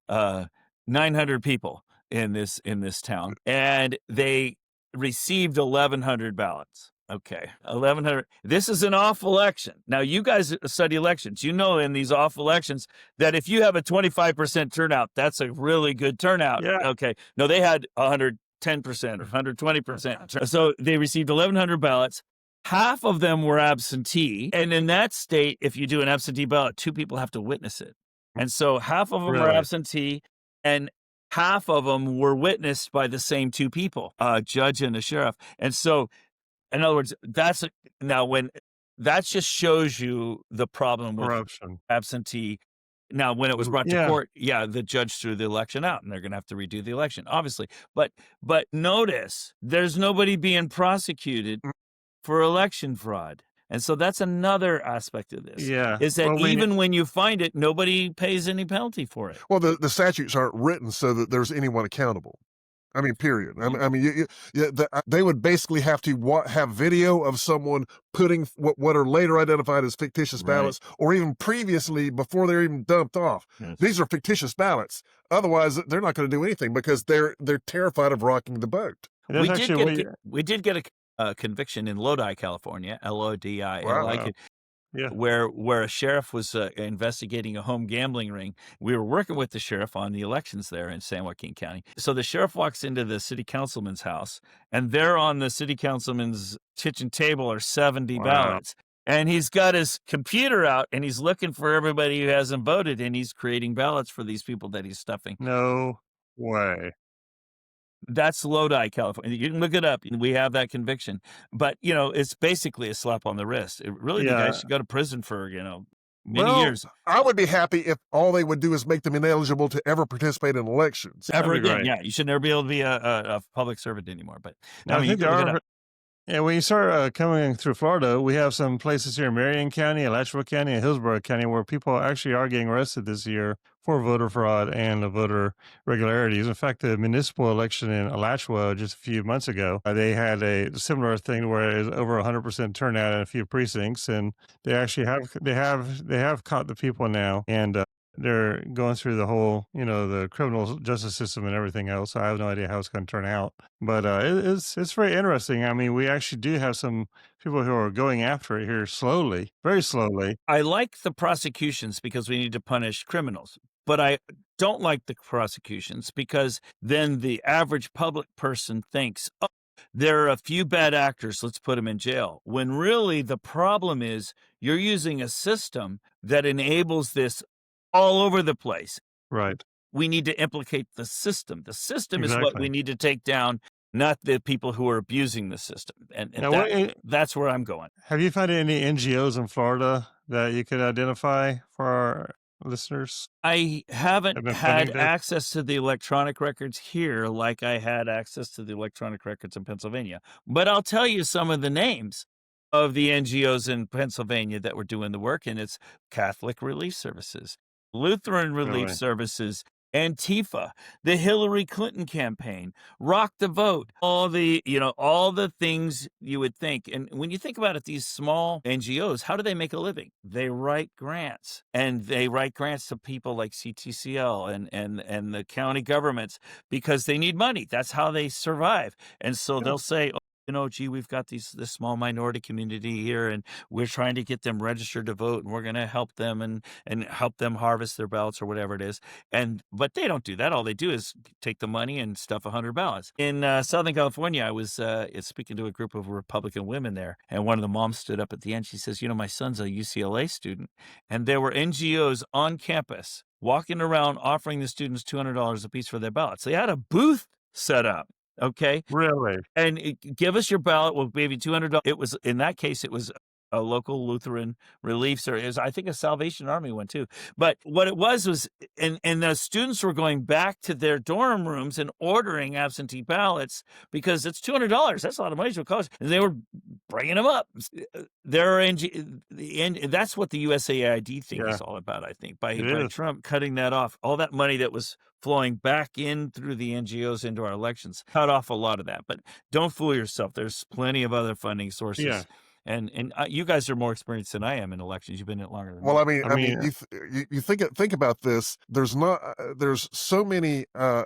900 people in this town, and they received 1,100 ballots. Okay, 1,100. This is an off election. Now, you guys study elections. You know in these off elections that if you have a 25% turnout, that's a really good turnout. Yeah. Okay. No, they had 110% or 120%. So they received 1,100 ballots. Half of them were absentee. And in that state, if you do an absentee ballot, 2 people have to witness it. And so half of them were absentee, and half of them were witnessed by the same 2 people, a judge and a sheriff. And so, in other words, that just shows you the problem with Corruption. absentee. Now, when it was brought to court, the judge threw the election out, and they're going to have to redo the election, obviously. But notice, there's nobody being prosecuted for election fraud. And so that's another aspect of this. Yeah. Is that even when you find it, nobody pays any penalty for it. Well, the statutes aren't written so that there's anyone accountable. I mean, period. I mean, they would basically have to have video of someone putting what are later identified as fictitious ballots, or even previously before they're even dumped off. Yes. These are fictitious ballots. Otherwise, they're not going to do anything because they're terrified of rocking the boat. We did get a conviction in Lodi, California, Lodi. Wow. Where a sheriff was investigating a home gambling ring. We were working with the sheriff on the elections there in San Joaquin County. So the sheriff walks into the city councilman's house, and there on the city councilman's kitchen table are 70 ballots. And he's got his computer out, and he's looking for everybody who hasn't voted, and he's creating ballots for these people that he's stuffing. No way. That's Lodi, California. You can look it up. We have that conviction. But, it's basically a slap on the wrist. The guy should go to prison for, many years. I would be happy if all they would do is make them ineligible to ever participate in elections. Ever again, you should never be able to be a public servant anymore. But I think there are. Yeah, when you start coming through Florida, we have some places here in Marion County, Alachua County, and Hillsborough County where people actually are getting arrested this year for voter fraud and voter irregularities. In fact, the municipal election in Alachua just a few months ago, they had a similar thing where it was over 100% turnout in a few precincts, and they actually have caught the people now, and they're going through the whole, the criminal justice system and everything else. I have no idea how it's going to turn out, but it's very interesting. I mean, we actually do have some people who are going after it here slowly, very slowly. I like the prosecutions because we need to punish criminals, but I don't like the prosecutions because then the average public person thinks, oh, there are a few bad actors, let's put them in jail. When really the problem is you're using a system that enables this all over the place. Right. We need to implicate the system. The system is what we need to take down, not the people who are abusing the system. And that's where I'm going. Have you found any NGOs in Florida that you could identify for our listeners? I haven't had access to the electronic records here like I had access to the electronic records in Pennsylvania. But I'll tell you some of the names. of the NGOs in Pennsylvania that were doing the work, and it's Catholic Relief Services, Lutheran Relief Really. Services, Antifa, the Hillary Clinton campaign, Rock the Vote, all the things you would think. And when you think about it, these small NGOs, how do they make a living? They write grants, and they write grants to people like CTCL and the county governments because they need money. That's how they survive. And so Yeah. they'll say, gee, we've got this small minority community here, and we're trying to get them registered to vote, and we're going to help them and help them harvest their ballots or whatever it is. But they don't do that. All they do is take the money and stuff 100 ballots. In Southern California, I was speaking to a group of Republican women there, and one of the moms stood up at the end. She says, my son's a UCLA student, and there were NGOs on campus walking around offering the students $200 a piece for their ballots. They had a booth set up. Okay. Really? And give us your ballot. We'll give you $200. It was, in that case, it was a local Lutheran relief service. I think a Salvation Army one too. But what it was, and the students were going back to their dorm rooms and ordering absentee ballots because it's $200. That's a lot of money to a college. And they were bringing them up. There are that's what the USAID thing is all about, I think, by Trump cutting that off. All that money that was flowing back in through the NGOs into our elections cut off a lot of that. But don't fool yourself. There's plenty of other funding sources. Yeah. And you guys are more experienced than I am in elections. You've been in it longer than Well, me. I mean, you think about this. There's so many. I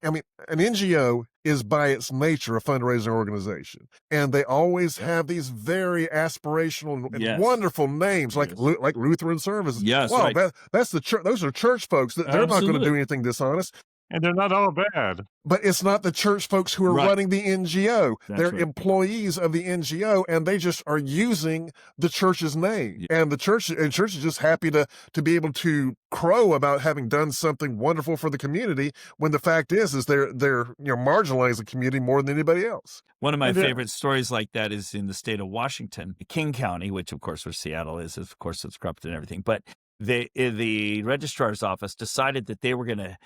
mean, an NGO is by its nature a fundraising organization, and they always have these very aspirational and wonderful names, like Lutheran Services. Yes, wow, right. that's the church. Those are church folks. They're not going to do anything dishonest. And they're not all bad. But it's not the church folks who are running the NGO. They're employees of the NGO, and they just are using the church's name. Yeah. And the church is just happy to be able to crow about having done something wonderful for the community, when the fact is they're marginalizing the community more than anybody else. One of my favorite stories like that is in the state of Washington, King County, which of course where Seattle is, of course it's corrupt and everything. But the registrar's office decided that they were going to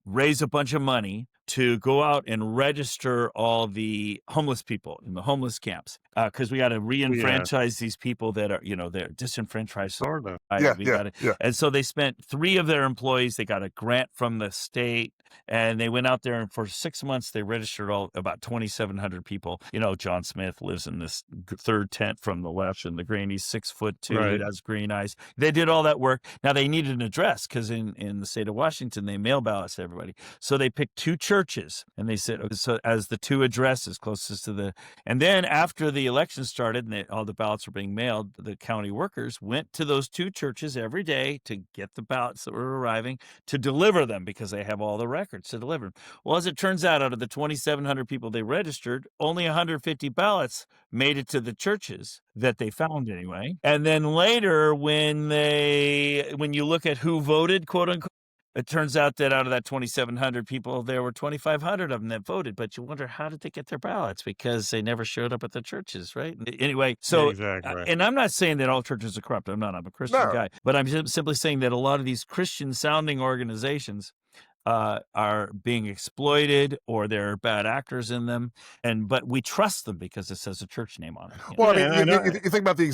raise a bunch of money to go out and register all the homeless people in the homeless camps, because we got to re-enfranchise these people that are, they're disenfranchised. Sort of. And so they spent 3 of their employees. They got a grant from the state, and they went out there, and for 6 months they registered about 2,700 people. John Smith lives in this third tent from the left in the green. He's 6'2", has green eyes. They did all that work. Now they needed an address because in the state of Washington they mail ballots to everybody. So they picked 2 churches, and they said, so as the 2 addresses closest to the. And then after the election started and all the ballots were being mailed, the county workers went to those 2 churches every day to get the ballots that were arriving, to deliver them, because they have all the records to deliver them. Well, as it turns out of the 2,700 people they registered, only 150 ballots made it to the churches that they found anyway. And then later, when you look at who voted, quote unquote, it turns out that out of that 2,700 people, there were 2,500 of them that voted. But you wonder, how did they get their ballots? Because they never showed up at the churches, right? Anyway, so, and I'm not saying that all churches are corrupt. I'm a Christian guy. But I'm simply saying that a lot of these Christian-sounding organizations are being exploited, or there are bad actors in them, but we trust them because it says a church name on it. Well, I mean, you think about the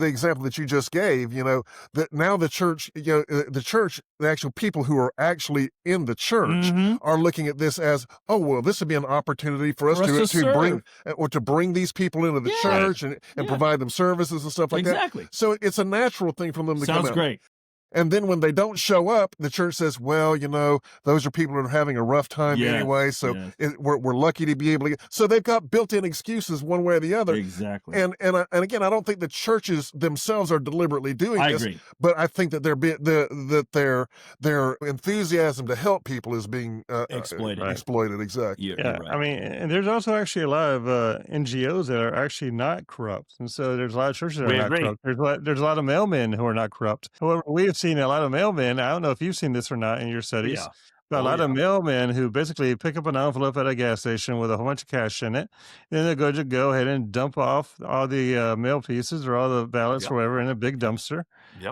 example that you just gave. That now the church, the actual people who are actually in the church are looking at this as, oh well, this would be an opportunity for us to bring these people into the church and provide them services and stuff like that. So it's a natural thing for them to come out. Sounds great. And then when they don't show up, the church says, well, those are people that are having a rough time anyway. So we're lucky to be able to get. So they've got built-in excuses one way or the other. Exactly. And again, I don't think the churches themselves are deliberately doing this. Agree. But I think that their enthusiasm to help people is being exploited. Exploited, exactly. You're right. I mean, and there's also actually a lot of NGOs that are actually not corrupt. And so there's a lot of churches that are not corrupt. There's a lot of mailmen who are not corrupt. However, we have seen a lot of mailmen. I don't know if you've seen this or not in your studies. But a lot of mailmen who basically pick up an envelope at a gas station with a whole bunch of cash in it. Then they're going to go ahead and dump off all the mail pieces or all the ballots or whatever in a big dumpster.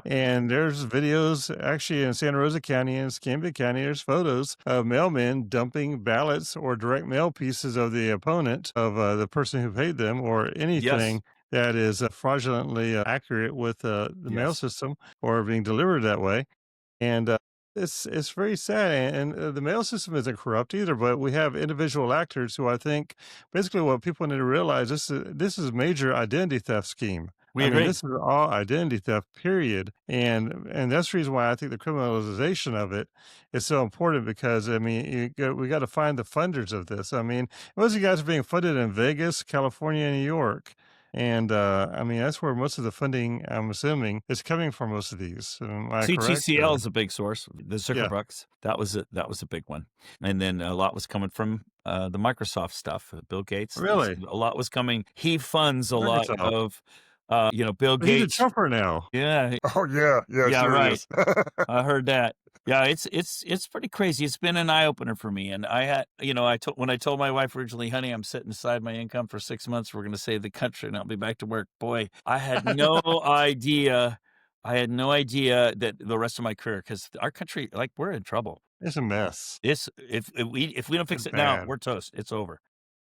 And there's videos actually in Santa Rosa County and Escambia County. There's photos of mailmen dumping ballots or direct mail pieces of the opponent of the person who paid them or anything that is fraudulently accurate with the mail Yes. system or being delivered that way. And it's very sad. And the mail system isn't corrupt either, but we have individual actors who I think basically what people need to realize this is a major identity theft scheme. We I mean, agree. this is all identity theft, period. And that's the reason why I think the criminalization of it is so important because I mean, we got to find the funders of this. I mean, most of you guys are being funded in Vegas, California, and New York. And I mean, that's where most of the funding, I'm assuming, is coming from. Most of these. Am I correct? CTCL Or is a big source. The yeah, Zuckerbucks, that was a big one, and then a lot was coming from the Microsoft stuff. Bill Gates, really, a lot was coming. He funds a lot Microsoft. of, Bill But he's a Gates. Trumper now. Yeah, Oh yeah, yeah, yeah, sure right. is. I heard that. Yeah, it's pretty crazy. It's been an eye opener for me, and I had, when I told my wife originally, honey, I'm setting aside my income for 6 months. We're going to save the country, and I'll be back to work. Boy, I had no idea. I had no idea that the rest of my career, because our country, like, we're in trouble. It's a mess. It's if we don't fix It's it now, bad. we're toast. It's over.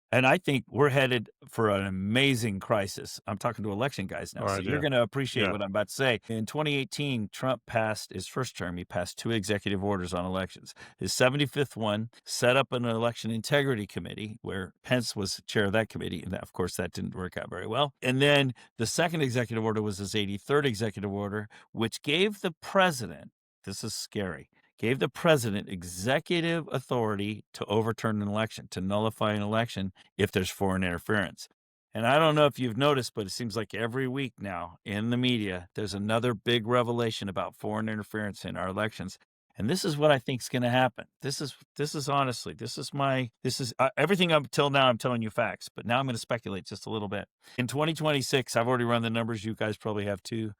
And I think we're headed for an amazing crisis. I'm talking to election guys now, No so you're idea. going to appreciate Yeah. what I'm about to say. In 2018, Trump passed his first term. He passed 2 executive orders on elections. His 75th one set up an election integrity committee where Pence was chair of that committee. And of course, that didn't work out very well. And then the second executive order was his 83rd executive order, which gave the president, this is scary, gave the president executive authority to overturn an election, to nullify an election if there's foreign interference. And I don't know if you've noticed, but it seems like every week now in the media, there's another big revelation about foreign interference in our elections. And this is what I think is going to happen. This is honestly, this is everything up till now. I'm telling you facts, but now I'm going to speculate just a little bit. In 2026, I've already run the numbers. You guys probably have too.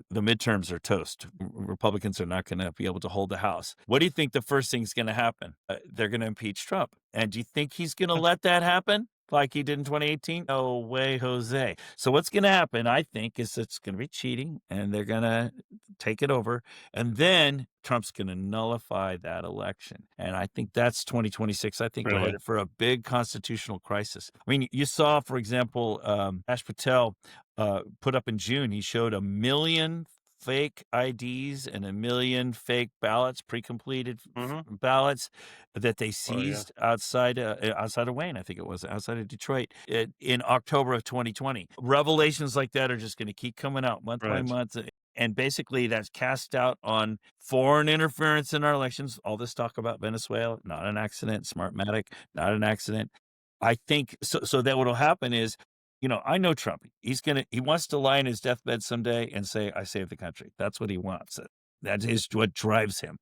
The midterms are toast. Republicans are not going to be able to hold the House. What do you think the first thing's going to happen? They're going to impeach Trump. And do you think he's going to let that happen like he did in 2018? No way, Jose. So what's going to happen, I think, is it's going to be cheating, and they're going to take it over. And then Trump's going to nullify that election. And I think that's 2026. I think we're Really? headed for a big constitutional crisis. I mean, you saw, for example, Ash Patel put up in June, he showed 1 million fake IDs and 1 million fake ballots, pre-completed Hmm. ballots that they Oh yeah. seized outside of Wayne, I think it was, outside of Detroit in October of 2020. Revelations like that are just going to keep coming out month by Right. month. And basically, that's cast out on foreign interference in our elections. All this talk about Venezuela, not an accident. Smartmatic, not an accident. I think so. So that what'll happen is, I know Trump. He wants to lie in his deathbed someday and say, "I saved the country." That's what he wants. That is what drives him.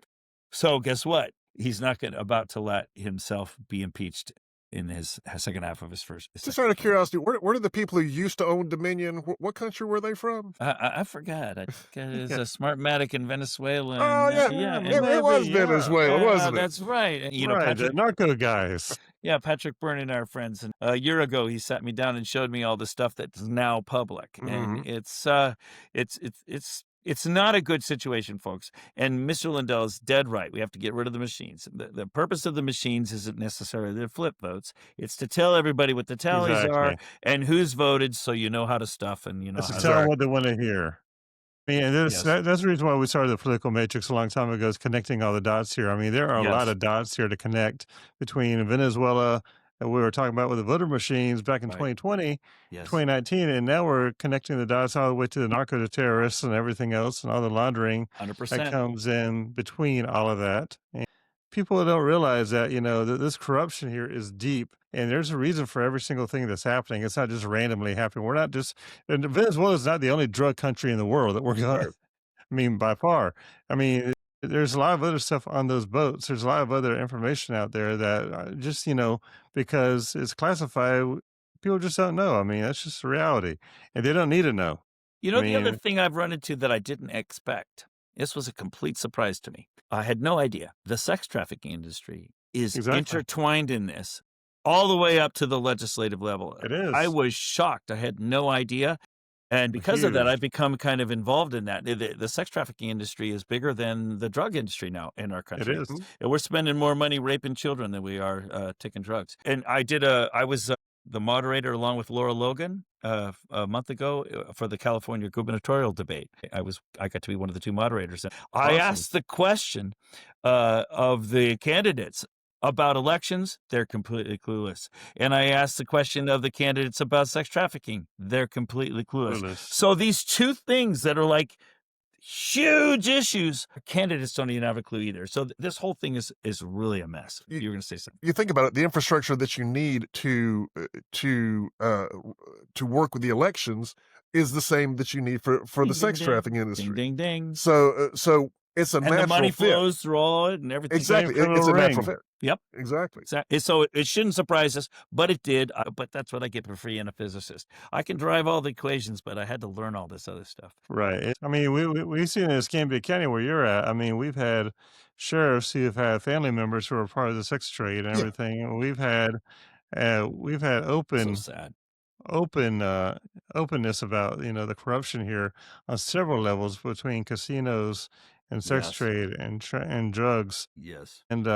So guess what? He's not about to let himself be impeached in his second half of his Just second out of term. curiosity, where did the people who used to own Dominion? What country were they from? I forgot. I think it was a Smartmatic in Venezuela, Oh and yeah, yeah, it Maybe. was Yeah. Venezuela, wasn't it? that's right. Right. The Patrick. narco guys. Yeah, Patrick Byrne and our friends. And a year ago, he sat me down and showed me all the stuff that's now public, and Hmm. it's not a good situation, folks. And Mr. Lindell is dead right. We have to get rid of the machines. The purpose of the machines isn't necessarily to flip votes. It's to tell everybody what the tallies are Exactly. and who's voted, so you know how to stuff and you know It's to how to. tell them what Exactly. they want to hear. I mean, Yes, that's the reason why we started the political matrix a long time ago, is connecting all the dots here. I mean, there are a lot yes, of dots here to connect between Venezuela that we were talking about with the voter machines back in right, 2020, yes, 2019, and now we're connecting the dots all the way to the narco terrorists and everything else and all the laundering that 100%. comes in between all of that. And people don't realize that, that this corruption here is deep. And there's a reason for every single thing that's happening. It's not just randomly happening. We're not just, and Venezuela is not the only drug country in the world that we're going. Right. I mean, by far. I mean, there's a lot of other stuff on those boats. There's a lot of other information out there that just, because it's classified, people just don't know. I mean, that's just the reality. And they don't need to know. I The other mean, thing I've run into that I didn't expect, this was a complete surprise to me. I had no idea. The sex trafficking industry is exactly. intertwined in this all the way up to the legislative level. It I is was shocked. I had no idea. And because of that, huge. I've become kind of involved in that. The sex trafficking industry is bigger than the drug industry now in our It country. is. And we're spending more money raping children than we are taking drugs. And I was the moderator along with Laura Logan a month ago for the California gubernatorial debate. I got to be one of the two moderators. And I Awesome. asked the question of the candidates about elections. They're completely clueless. And I asked the question of the candidates about sex trafficking. They're completely clueless. Clueless. So these two things that are like huge issues, candidates don't even have a clue either. So this whole thing is really a mess. You were going to say something. You think about it, the infrastructure that you need to work with the elections is the same that you need for the Ding, sex ding, trafficking ding, industry. ding, ding. So it's a And the natural money fit. flows through all it and everything. Exactly. Same It's a criminal natural ring. fit. Yep. Exactly. So it shouldn't surprise us, but it did. But that's what I get for free in a physicist. I can drive all the equations, but I had to learn all this other stuff. Right. I mean, we've seen in Escambia County where you're at. I mean, we've had sheriffs who have had family members who are part of the sex trade and Yeah. everything. And we've had So sad. openness about the corruption here on several levels between casinos and sex Yes. trade and drugs. Yes. And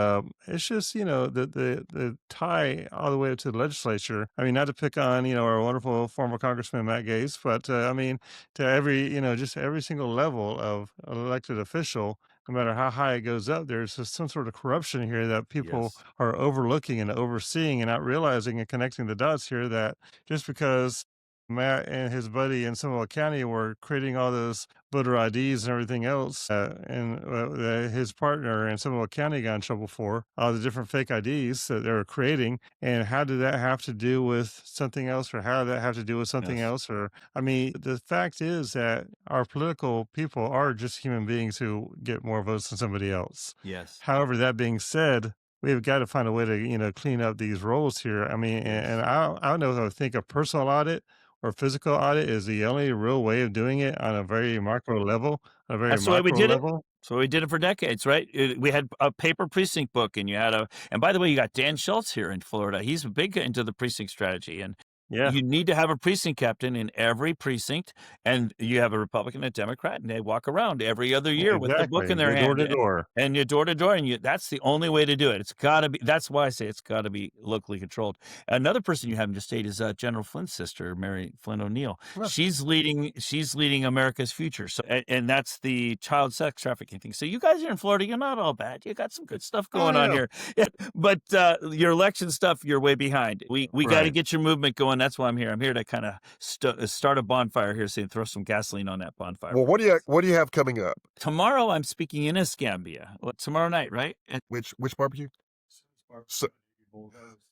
it's just the tie all the way up to the legislature. I mean, not to pick on our wonderful former Congressman Matt Gaetz, but I mean to every just every single level of elected official, no matter how high it goes up, there's just some sort of corruption here that people Yes. are overlooking and overseeing and not realizing and connecting the dots here. That just because Matt and his buddy in Seminole County were creating all those voter IDs and everything else, and his partner in Seminole County got in trouble for all the different fake IDs that they were creating. And how did that have to do with something else, or how did that have to do with something Yes. else? Or, I mean, the fact is that our political people are just human beings who get more votes than somebody else. Yes. However, that being said, we've got to find a way to clean up these roles here. I mean, and I don't know if I think a personal audit or physical audit is the only real way of doing it on a very macro level, a very That's the way we micro did it. level. So we did it for decades, right? We had a paper precinct book, and and by the way, you got Dan Schultz here in Florida. He's big into the precinct strategy, and Yeah, you need to have a precinct captain in every precinct, and you have a Republican and a Democrat, and they walk around every other year with the book exactly. in their Go door hand, to door. and you're door to door, and that's the only way to do it. It's got to be. That's why I say it's got to be locally controlled. Another person you have in the state is General Flynn's sister, Mary Flynn O'Neill. Huh. She's leading America's future. So, and that's the child sex trafficking thing. So you guys are in Florida. You're not all bad. You got some good stuff going on yeah. here. Yeah, but your election stuff, you're way behind. We got to Right. get your movement going. That's why I'm here. I'm here to kind of start a bonfire here, so you throw some gasoline on that bonfire. Well, what do you have coming up? Tomorrow I'm speaking in Escambia. Tomorrow night, right? And Which barbecue?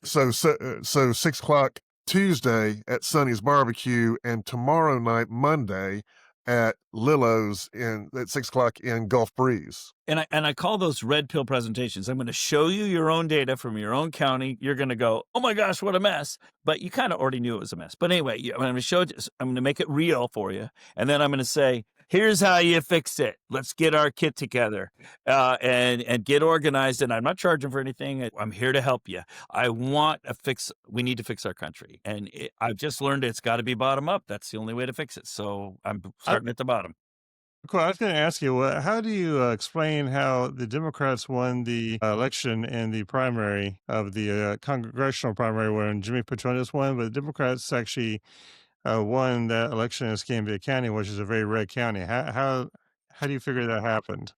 So 6 o'clock Tuesday at Sonny's Barbecue, and tomorrow night, Monday, at Lillo's at 6 o'clock in Gulf Breeze. And I call those red pill presentations. I'm going to show you your own data from your own county. You're going to go, oh my gosh, what a mess. But you kind of already knew it was a mess. But anyway, I'm going to show it. I'm going to make it real for you. And then I'm going to say, here's how you fix it. Let's get our kit together and get organized. And I'm not charging for anything. I'm here to help you. I want a fix. We need to fix our country. And I've just learned it's got to be bottom up. That's the only way to fix it. So I'm starting at the bottom. Cool. I was going to ask you, how do you explain how the Democrats won the election in the primary of the congressional primary when Jimmy Patronis won, but the Democrats actually won that election in Escambia County, which is a very red county. How do you figure that happened?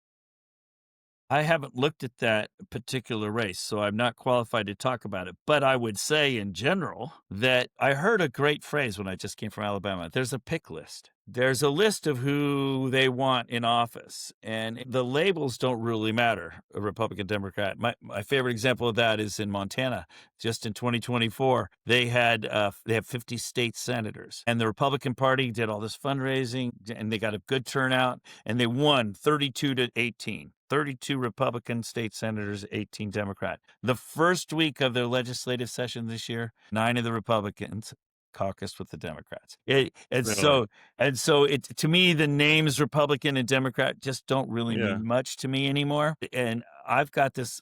I haven't looked at that particular race, so I'm not qualified to talk about it. But I would say in general that I heard a great phrase when I just came from Alabama. There's a pick list. There's a list of who they want in office, and the labels don't really matter, a Republican, Democrat. My favorite example of that is in Montana. Just in 2024, they have 50 state senators, and the Republican Party did all this fundraising, and they got a good turnout, and they won 32-18. 32 Republican state senators, 18 Democrat. The first week of their legislative session this year, 9 of the Republicans caucused with the Democrats. Really? So to me, the names Republican and Democrat just don't really Yeah. mean much to me anymore. And I've got this.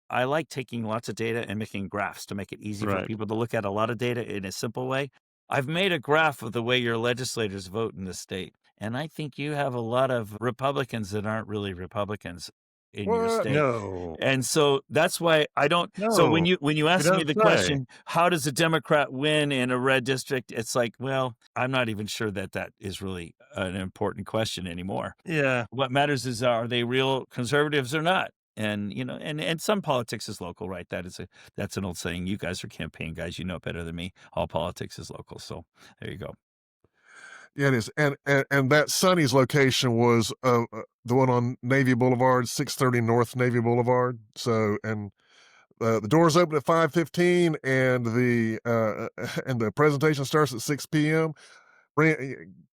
I like taking lots of data and making graphs to make it easy for Right. people to look at a lot of data in a simple way. I've made a graph of the way your legislators vote in the state. And I think you have a lot of Republicans that aren't really Republicans. in your What? state. No, And so that's why I don't. So no, when you it ask me doesn't the say. question, how does a Democrat win in a red district? It's like, well, I'm not even sure that that is really an important question anymore. Yeah. What matters is, are they real conservatives or not? And you know, and some politics is local, right? That's an old saying. You guys are campaign guys, you know it better than me. All politics is local. So there you go. Yeah, it is. And that Sonny's location was the one on Navy Boulevard, 630 North Navy Boulevard. So, and the doors open at 5:15, and the and the presentation starts at 6 p.m.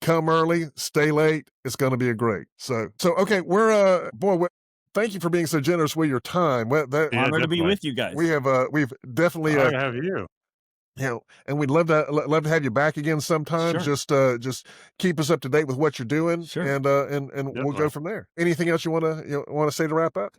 Come early, stay late. It's going to be a great. So okay, we're thank you for being so generous with your time. Well, that Yeah, Honor to be definitely. with you we guys. have we've definitely I have you. and we'd love to have you back again sometime. Sure, Just keep us up to date with what you're doing, sure. and we'll go Definitely. from there. Anything else you want to say to wrap up?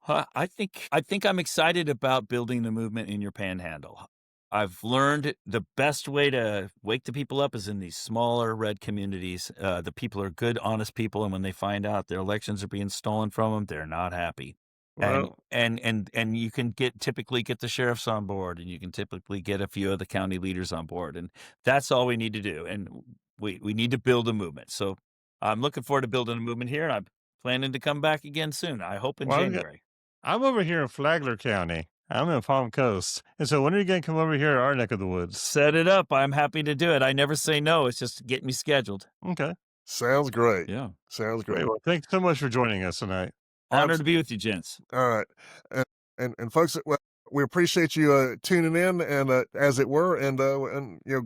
I think I'm excited about building the movement in your panhandle. I've learned the best way to wake the people up is in these smaller red communities. The people are good, honest people, and when they find out their elections are being stolen from them, they're not happy. And Well, and you can typically get the sheriffs on board, and you can typically get a few of the county leaders on board, and that's all we need to do. And we need to build a movement. So I'm looking forward to building a movement here, and I'm planning to come back again soon. I hope in well, January. I'm over here in Flagler County. I'm in Palm Coast. And so when are you going to come over here to our neck of the woods? Set it up. I'm happy to do it. I never say no. It's just get me scheduled. Okay. Sounds great. Yeah. Sounds great. Great. Well, thanks so much for joining us tonight. Honor to be with you, gents. All right, and folks, well, we appreciate you tuning in, and as it were, and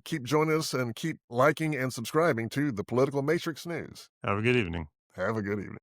keep joining us and keep liking and subscribing to the Political Matrix News. Have a good evening. Have a good evening.